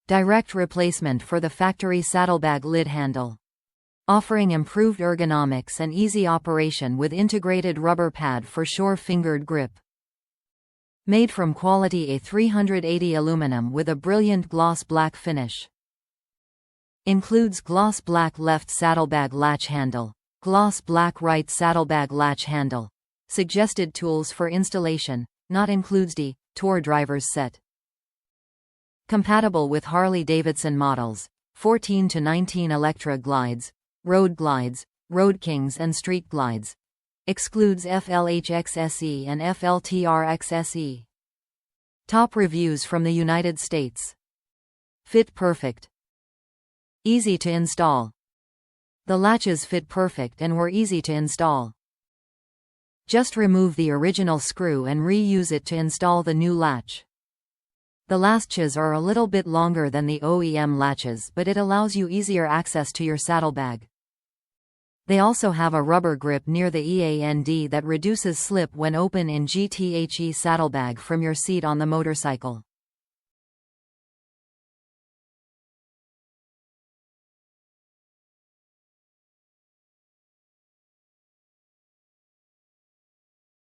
Direct replacement for the factory saddlebag lid handle. Offering improved ergonomics and easy operation with integrated rubber pad for sure-fingered grip. Made from quality A380 aluminum with a brilliant gloss black finish. Includes gloss black left saddlebag latch handle, gloss black right saddlebag latch handle. Suggested tools for installation, not includes gthe tour driver's set. Compatible with Harley-Davidson models, 14 to 19 Electra glides, road kings and street glides. Excludes FLHXSE and FLTRXSE. Top reviews from the United States. Fit perfect. Easy to install. The latches fit perfect and were easy to install. Just remove the original screw and reuse it to install the new latch. The lastches are a little bit longer than the OEM latches, but it allows you easier access to your saddlebag. They also have a rubber grip near the eand that reduces slip when open in gthe saddlebag from your seat on the motorcycle.